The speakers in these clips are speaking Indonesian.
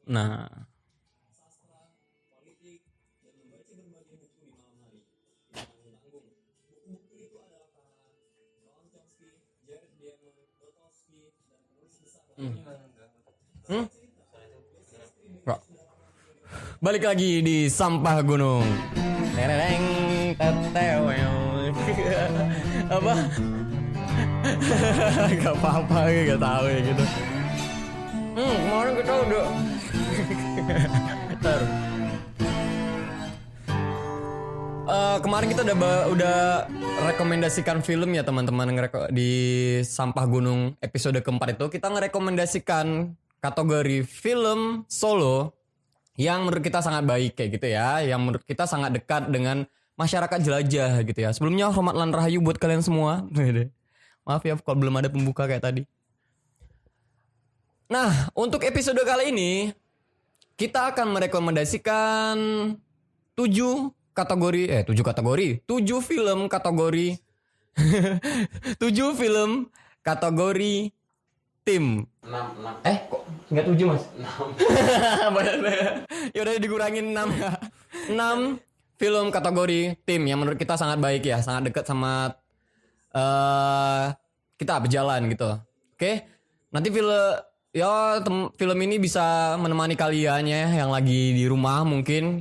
Nah, hmm? Bro. Balik lagi di sampah gunung. Tereng tetewel. Apa? Gak apa-apa, gak tahu ya gitu. Kemarin kita udah Ntar. Kemarin kita udah rekomendasikan film ya teman-teman di Sampah Gunung episode keempat itu kita ngerekomendasikan kategori film solo yang menurut kita sangat baik kayak gitu ya, yang menurut kita sangat dekat dengan masyarakat jelajah gitu ya. Sebelumnya hormat lan rahayu buat kalian semua. Maaf ya kalau belum ada pembuka kayak tadi. Nah, untuk episode kali ini kita akan merekomendasikan 7 film kategori 7 film kategori tim. 6. Kok enggak 7, Mas? 6. Ya udah dikurangin 6 ya. 6 film kategori tim yang menurut kita sangat baik ya, sangat dekat sama kita berjalan gitu. Oke. Nanti film ini bisa menemani kalian ya yang lagi di rumah, mungkin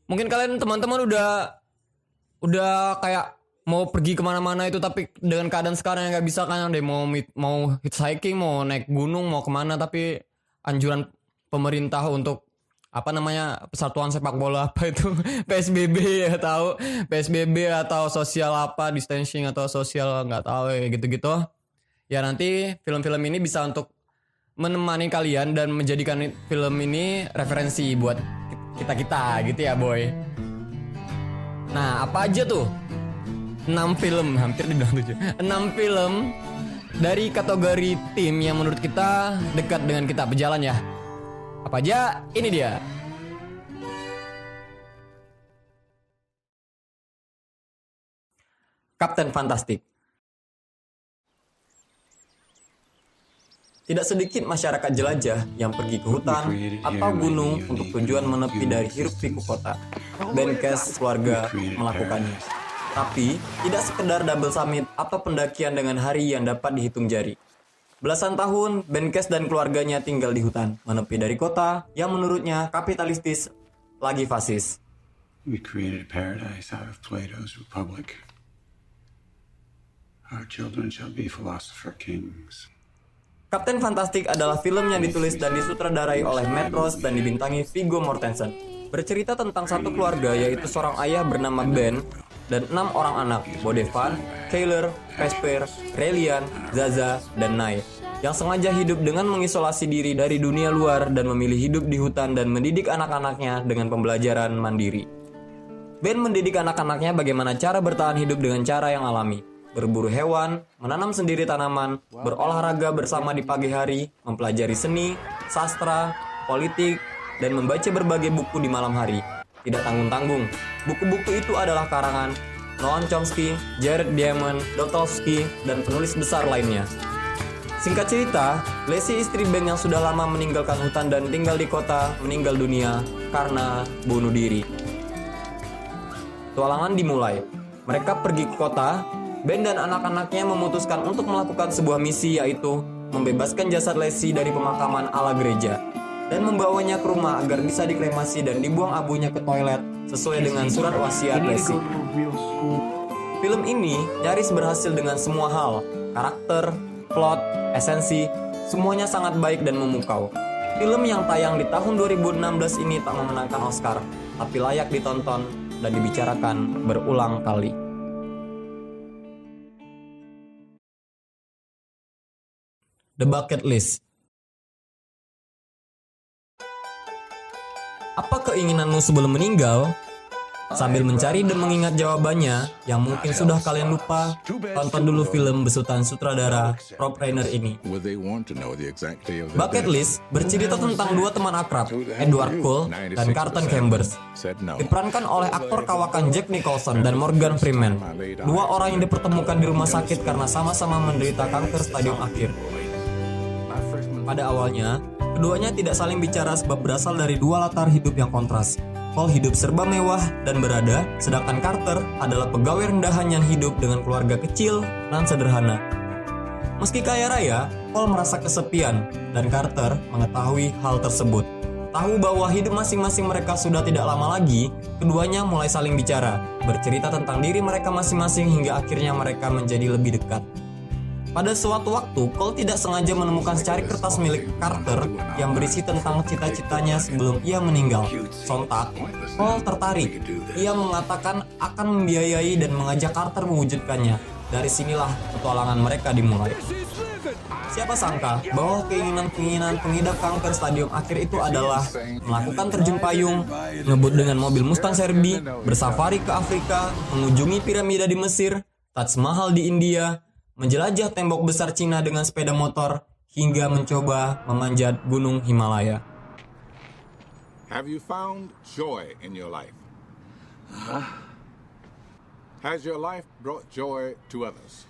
kalian teman-teman udah kayak mau pergi kemana-mana itu, tapi dengan keadaan sekarang yang nggak bisa kan, deh mau hitchhiking, mau naik gunung, mau kemana, tapi anjuran pemerintah untuk persatuan sepak bola apa itu PSBB ya, tahu PSBB atau sosial distancing atau sosial nggak tahu ya gitu-gitu ya. Nanti film-film ini bisa untuk menemani kalian dan menjadikan film ini referensi buat kita gitu ya boy. Nah, apa aja tuh 6 film, hampir dibilang 7, 6 film dari kategori tim yang menurut kita dekat dengan kita berjalan ya. Apa aja? Ini dia. Kapten Fantastik. Tidak sedikit masyarakat jelajah yang pergi ke hutan atau gunung untuk tujuan menepi dari hiruk-pikuk kota. Benkes keluarga melakukannya. Tapi, tidak sekedar double summit atau pendakian dengan hari yang dapat dihitung jari. Belasan tahun, Benkes dan keluarganya tinggal di hutan, menepi dari kota yang menurutnya kapitalistis lagi fasis. We created a paradise out of Plato's Republic. Our children shall be philosopher kings. Kapten Fantastik adalah film yang ditulis dan disutradarai oleh Matt Ross dan dibintangi Viggo Mortensen. Bercerita tentang satu keluarga, yaitu seorang ayah bernama Ben dan 6 orang anak, Bodevan, Kayler, Vesper, Relian, Zaza, dan Nai, yang sengaja hidup dengan mengisolasi diri dari dunia luar dan memilih hidup di hutan dan mendidik anak-anaknya dengan pembelajaran mandiri. Ben mendidik anak-anaknya bagaimana cara bertahan hidup dengan cara yang alami, berburu hewan, menanam sendiri tanaman, berolahraga bersama di pagi hari, mempelajari seni, sastra, politik, dan membaca berbagai buku di malam hari. Tidak tanggung-tanggung, buku-buku itu adalah karangan Noam Chomsky, Jared Diamond, Dostojevsky, dan penulis besar lainnya. Singkat cerita, Lacey, istri Ben yang sudah lama meninggalkan hutan dan tinggal di kota, meninggal dunia karena bunuh diri. Petualangan dimulai. Mereka pergi ke kota. Ben dan anak-anaknya memutuskan untuk melakukan sebuah misi, yaitu membebaskan jasad Lacey dari pemakaman ala gereja dan membawanya ke rumah agar bisa dikremasi dan dibuang abunya ke toilet sesuai dengan surat wasiat Lacey. Film ini nyaris berhasil dengan semua hal, karakter, plot, esensi, semuanya sangat baik dan memukau. Film yang tayang di tahun 2016 ini tak memenangkan Oscar, tapi layak ditonton dan dibicarakan berulang kali. The Bucket List. Apa keinginanmu sebelum meninggal? Sambil mencari dan mengingat jawabannya yang mungkin sudah kalian lupa, tonton dulu film besutan sutradara Rob Reiner ini. Bucket List bercerita tentang dua teman akrab, Edward Cole dan Carlton Chambers. Diperankan oleh aktor kawakan Jack Nicholson dan Morgan Freeman. Dua orang yang dipertemukan di rumah sakit karena sama-sama menderita kanker stadium akhir. Pada awalnya, Keduanya tidak saling bicara sebab berasal dari dua latar hidup yang kontras. Paul hidup serba mewah dan berada, sedangkan Carter adalah pegawai rendahan yang hidup dengan keluarga kecil dan sederhana. Meski kaya raya, Paul merasa kesepian dan Carter mengetahui hal tersebut. Tahu bahwa hidup masing-masing mereka sudah tidak lama lagi, keduanya mulai saling bicara, bercerita tentang diri mereka masing-masing hingga akhirnya mereka menjadi lebih dekat. Pada suatu waktu, Cole tidak sengaja menemukan secari kertas milik Carter yang berisi tentang cita-citanya sebelum ia meninggal. Sontak, Cole tertarik. Ia mengatakan akan membiayai dan mengajak Carter mewujudkannya. Dari sinilah petualangan mereka dimulai. Siapa sangka bahwa keinginan-keinginan pengidap kanker stadium akhir itu adalah melakukan terjun payung, ngebut dengan mobil Mustang Serbi, bersafari ke Afrika, mengunjungi piramida di Mesir, Taj Mahal di India, menjelajah tembok besar Cina dengan sepeda motor, hingga mencoba memanjat gunung Himalaya. Have you found joy in your life? Has your life brought joy to others?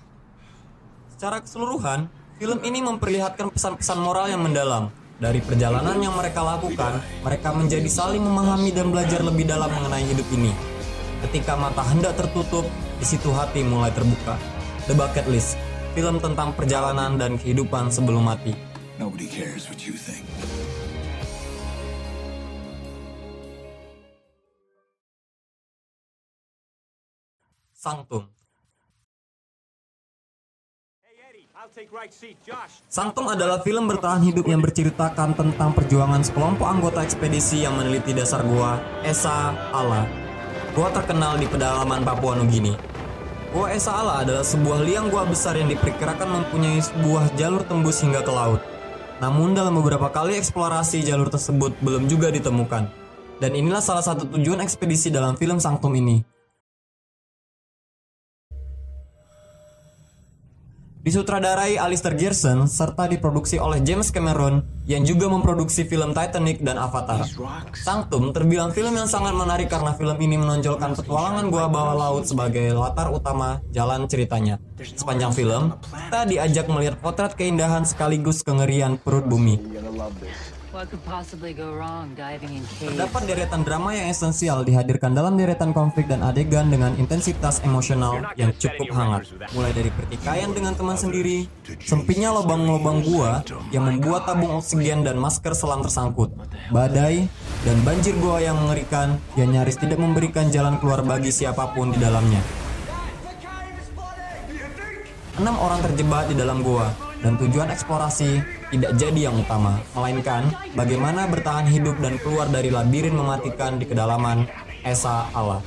Secara keseluruhan, film ini memperlihatkan pesan-pesan moral yang mendalam. Dari perjalanan yang mereka lakukan, mereka menjadi saling memahami dan belajar lebih dalam mengenai hidup ini. Ketika mata hendak tertutup, di situ hati mulai terbuka. The Bucket List, film tentang perjalanan dan kehidupan sebelum mati. Nobody cares what you think. Sanctum. Sanctum adalah film bertahan hidup yang berceritakan tentang perjuangan sekelompok anggota ekspedisi yang meneliti dasar gua Esa Ala. Gua terkenal di pedalaman Papua Nugini. Gua Esa Ala adalah sebuah liang gua besar yang diperkirakan mempunyai sebuah jalur tembus hingga ke laut. Namun dalam beberapa kali eksplorasi jalur tersebut belum juga ditemukan. Dan inilah salah satu tujuan ekspedisi dalam film Sanctum ini. Disutradarai Alistair Gerson serta diproduksi oleh James Cameron yang juga memproduksi film Titanic dan Avatar. Sanctum terbilang film yang sangat menarik karena film ini menonjolkan petualangan gua bawah laut sebagai latar utama jalan ceritanya. Sepanjang film, kita diajak melihat potret keindahan sekaligus kengerian perut bumi. What could possibly go wrong diving in caves? Terdapat deretan drama yang esensial dihadirkan dalam deretan konflik dan adegan dengan intensitas emosional yang cukup hangat. Mulai dari pertikaian dengan teman sendiri, sempitnya lubang-lubang gua yang membuat tabung oksigen dan masker selam tersangkut, badai, dan banjir gua yang mengerikan yang nyaris tidak memberikan jalan keluar bagi siapapun di dalamnya. 6 orang terjebak di dalam gua, dan tujuan eksplorasi tidak jadi yang utama, melainkan bagaimana bertahan hidup dan keluar dari labirin mematikan di kedalaman Esa Ala.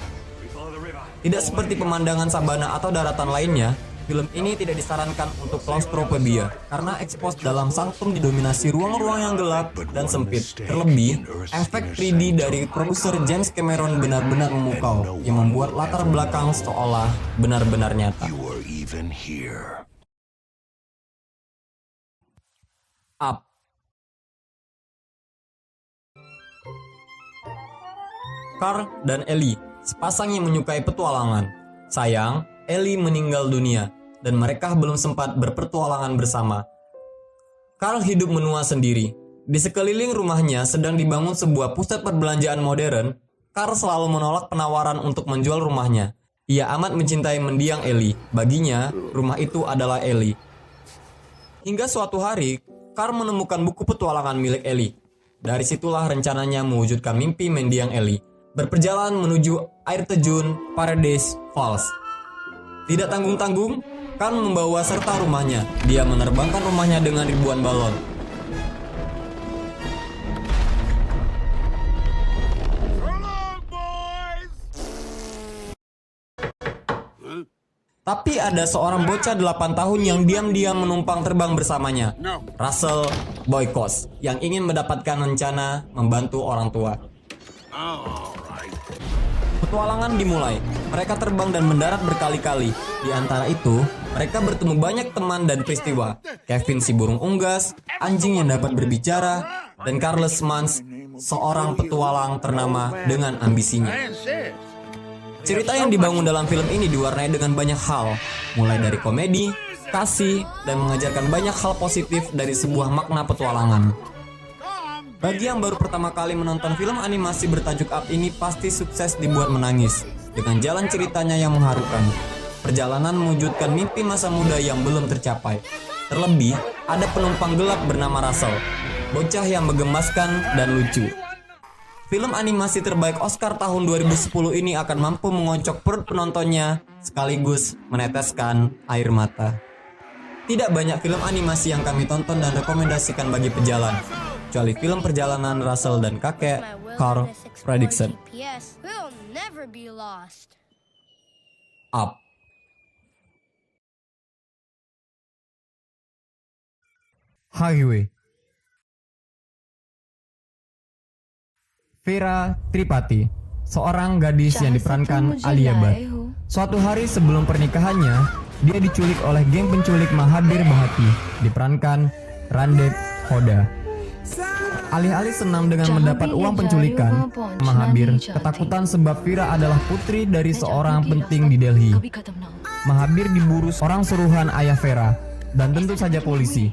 Tidak seperti pemandangan sabana atau daratan lainnya, film ini tidak disarankan untuk klaustrofobia karena ekspos dalam Sanctum didominasi ruang-ruang yang gelap dan sempit. Terlebih, efek 3D dari produser James Cameron benar-benar memukau, yang membuat latar belakang seolah benar-benar nyata. Up. Carl dan Ellie, sepasang yang menyukai petualangan. Sayang, Ellie meninggal dunia dan mereka belum sempat berpetualangan bersama. Carl hidup menua sendiri. Di sekeliling rumahnya sedang dibangun sebuah pusat perbelanjaan modern. Carl selalu menolak penawaran untuk menjual rumahnya. Ia amat mencintai mendiang Ellie. Baginya, rumah itu adalah Ellie. Hingga suatu hari, Carl menemukan buku petualangan milik Ellie. Dari situlah rencananya mewujudkan mimpi mendiang Ellie, berperjalanan menuju air terjun Paradise Falls. Tidak tanggung-tanggung, Carl membawa serta rumahnya. Dia menerbangkan rumahnya dengan ribuan balon. Tapi ada seorang bocah 8 tahun yang diam-diam menumpang terbang bersamanya, Russell Boykos, yang ingin mendapatkan rencana membantu orang tua. Petualangan dimulai. Mereka terbang dan mendarat berkali-kali. Di antara itu, mereka bertemu banyak teman dan peristiwa. Kevin si burung unggas, anjing yang dapat berbicara, dan Carlos Mans, seorang petualang ternama dengan ambisinya. Cerita yang dibangun dalam film ini diwarnai dengan banyak hal, mulai dari komedi, kasih, dan mengajarkan banyak hal positif dari sebuah makna petualangan. Bagi yang baru pertama kali menonton film animasi bertajuk Up ini pasti sukses dibuat menangis dengan jalan ceritanya yang mengharukan. Perjalanan mewujudkan mimpi masa muda yang belum tercapai. Terlebih, ada penumpang gelap bernama Russell, bocah yang menggemaskan dan lucu. Film animasi terbaik Oscar tahun 2010 ini akan mampu mengocok perut penontonnya sekaligus meneteskan air mata. Tidak banyak film animasi yang kami tonton dan rekomendasikan bagi pejalan, kecuali film perjalanan Russell dan kakek Carl Fredricksen. Up. Highway. Vera Tripati, seorang gadis yang diperankan Alia Bhatt. Suatu hari sebelum pernikahannya, dia diculik oleh geng penculik Mahabir Bhati, diperankan Randeep Hoda. Alih-alih senang dengan mendapat uang penculikan, Mahabir ketakutan sebab Vera adalah putri dari seorang penting di Delhi. Mahabir diburu orang suruhan ayah Vera, dan tentu saja polisi.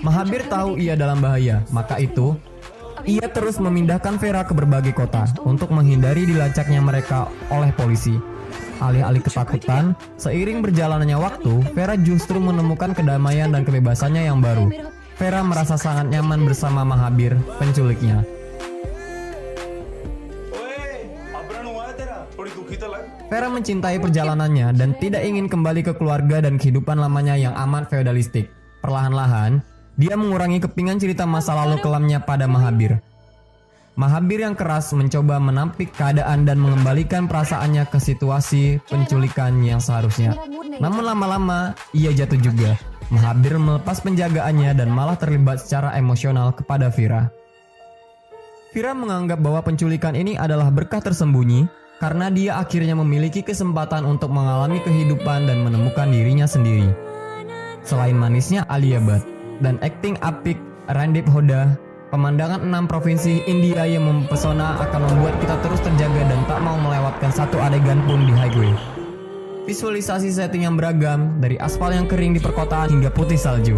Mahabir tahu ia dalam bahaya, maka itu ia terus memindahkan Vera ke berbagai kota untuk menghindari dilacaknya mereka oleh polisi. Alih-alih ketakutan, seiring berjalannya waktu, Vera justru menemukan kedamaian dan kebebasannya yang baru. Vera merasa sangat nyaman bersama Mahabir, penculiknya. Vera mencintai perjalanannya dan tidak ingin kembali ke keluarga dan kehidupan lamanya yang amat feodalistik. Perlahan-lahan, dia mengurangi kepingan cerita masa lalu kelamnya pada Mahabir. Mahabir yang keras mencoba menampik keadaan dan mengembalikan perasaannya ke situasi penculikan yang seharusnya. Namun lama-lama, ia jatuh juga. Mahabir melepas penjagaannya dan malah terlibat secara emosional kepada Vera. Vera menganggap bahwa penculikan ini adalah berkah tersembunyi karena dia akhirnya memiliki kesempatan untuk mengalami kehidupan dan menemukan dirinya sendiri. Selain manisnya Alia Bhatt dan akting apik Randeep Hoda, pemandangan 6 provinsi India yang mempesona akan membuat kita terus terjaga dan tak mau melewatkan satu adegan pun di highway. Visualisasi setting yang beragam, dari aspal yang kering di perkotaan hingga putih salju,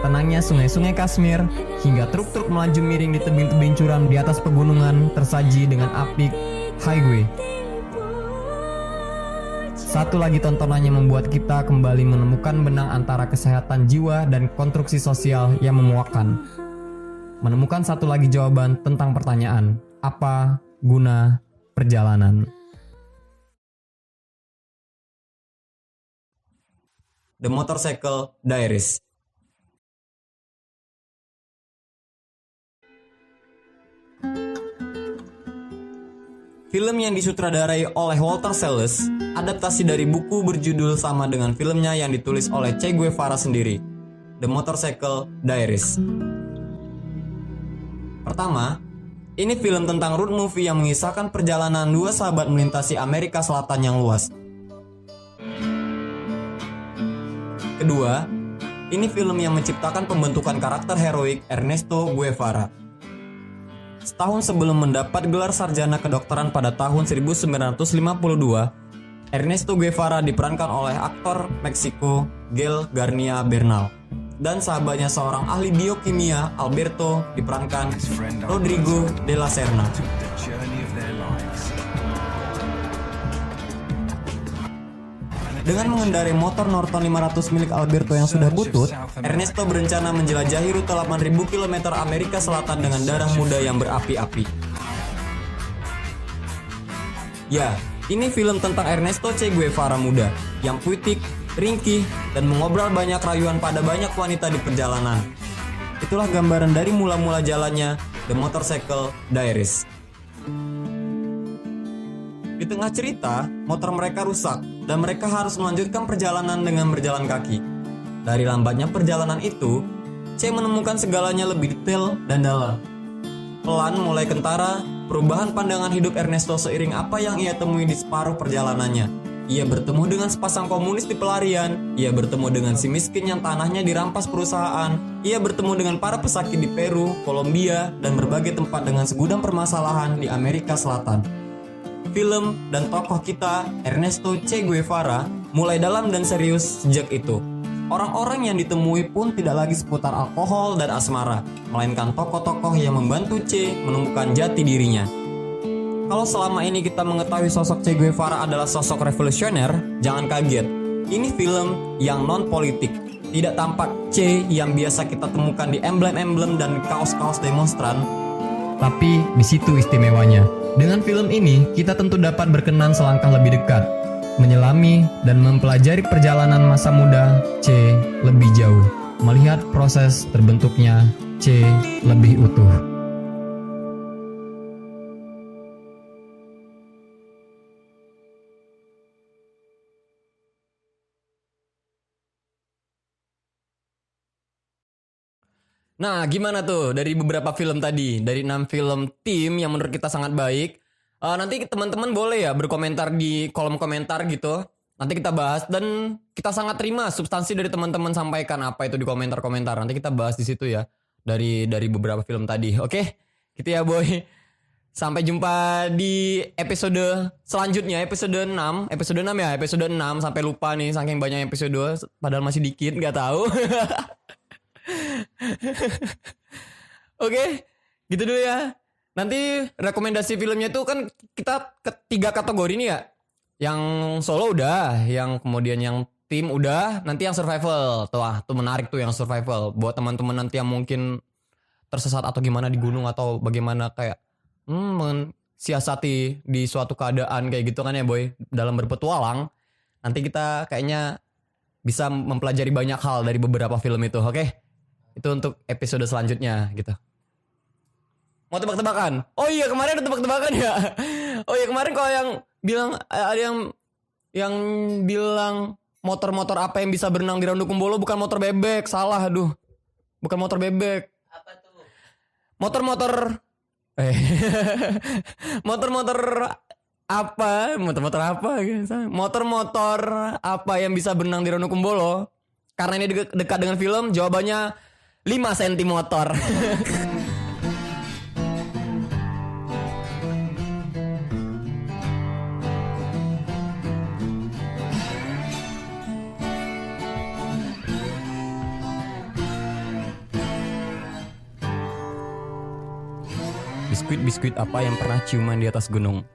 tenangnya sungai-sungai Kashmir, hingga truk-truk melaju miring di tebing-tebing curam di atas pegunungan tersaji dengan apik highway. Satu lagi tontonannya membuat kita kembali menemukan benang antara kesehatan jiwa dan konstruksi sosial yang memuakkan. Menemukan satu lagi jawaban tentang pertanyaan, apa guna perjalanan? The Motorcycle Diaries. Film yang disutradarai oleh Walter Salles, adaptasi dari buku berjudul sama dengan filmnya yang ditulis oleh Che Guevara sendiri, The Motorcycle Diaries. Pertama, ini film tentang road movie yang mengisahkan perjalanan dua sahabat melintasi Amerika Selatan yang luas. Kedua, ini film yang menciptakan pembentukan karakter heroik Ernesto Guevara. Setahun sebelum mendapat gelar sarjana kedokteran pada tahun 1952, Ernesto Guevara diperankan oleh aktor Meksiko Gael García Bernal dan sahabatnya seorang ahli biokimia Alberto diperankan Rodrigo de la Serna. Dengan mengendarai motor Norton 500 milik Alberto yang sudah butut, Ernesto berencana menjelajahi rute 8.000 km Amerika Selatan dengan darah muda yang berapi-api. Ya, ini film tentang Ernesto Che Guevara muda, yang puitik, ringkih, dan mengobrol banyak rayuan pada banyak wanita di perjalanan. Itulah gambaran dari mula-mula jalannya The Motorcycle Diaries. Di tengah cerita, motor mereka rusak dan mereka harus melanjutkan perjalanan dengan berjalan kaki. Dari lambatnya perjalanan itu, Che menemukan segalanya lebih detail dan dalam. Pelan mulai kentara, perubahan pandangan hidup Ernesto seiring apa yang ia temui di separuh perjalanannya. Ia bertemu dengan sepasang komunis di pelarian, ia bertemu dengan si miskin yang tanahnya dirampas perusahaan, ia bertemu dengan para pesakit di Peru, Kolombia, dan berbagai tempat dengan segudang permasalahan di Amerika Selatan. Film dan tokoh kita, Ernesto Che Guevara, mulai dalam dan serius sejak itu. Orang-orang yang ditemui pun tidak lagi seputar alkohol dan asmara, melainkan tokoh-tokoh yang membantu Che menemukan jati dirinya. Kalau selama ini kita mengetahui sosok Che Guevara adalah sosok revolusioner, jangan kaget. Ini film yang non-politik. Tidak tampak Che yang biasa kita temukan di emblem-emblem dan kaos-kaos demonstran. Tapi di situ istimewanya. Dengan film ini, kita tentu dapat berkenan selangkah lebih dekat, menyelami dan mempelajari perjalanan masa muda Che lebih jauh, melihat proses terbentuknya Che lebih utuh. Nah, gimana tuh dari beberapa film tadi, dari 6 film tim yang menurut kita sangat baik. Nanti teman-teman boleh ya berkomentar di kolom komentar gitu. Nanti kita bahas dan kita sangat terima substansi dari teman-teman sampaikan apa itu di komentar-komentar. Nanti kita bahas di situ ya dari beberapa film tadi. Oke, gitu ya boy. Sampai jumpa di episode selanjutnya, episode 6 ya, episode 6 sampai lupa nih saking banyak episode padahal masih dikit nggak tahu. Oke, gitu dulu ya. Nanti rekomendasi filmnya itu kan kita ketiga kategori nih ya. Yang solo udah, yang kemudian yang tim udah, nanti yang survival. Tuh menarik tuh yang survival. Buat teman-teman nanti yang mungkin tersesat atau gimana di gunung atau bagaimana kayak mensiasati di suatu keadaan kayak gitu kan ya boy. Dalam berpetualang, nanti kita kayaknya bisa mempelajari banyak hal dari beberapa film itu, oke? Itu untuk episode selanjutnya gitu. Mau tebak-tebakan? Oh iya kemarin ada tebak-tebakan ya. Oh iya kemarin kalau yang bilang ada yang bilang motor-motor apa yang bisa berenang di Randu Kumbolo bukan motor bebek, salah aduh. Bukan motor bebek. Apa tuh? Motor-motor motor-motor apa? Motor-motor apa? Motor-motor apa yang bisa berenang di Randu Kumbolo? Karena ini dekat dengan film, jawabannya 5 cm motor. Biskuit-biskuit apa yang pernah ciuman di atas gunung?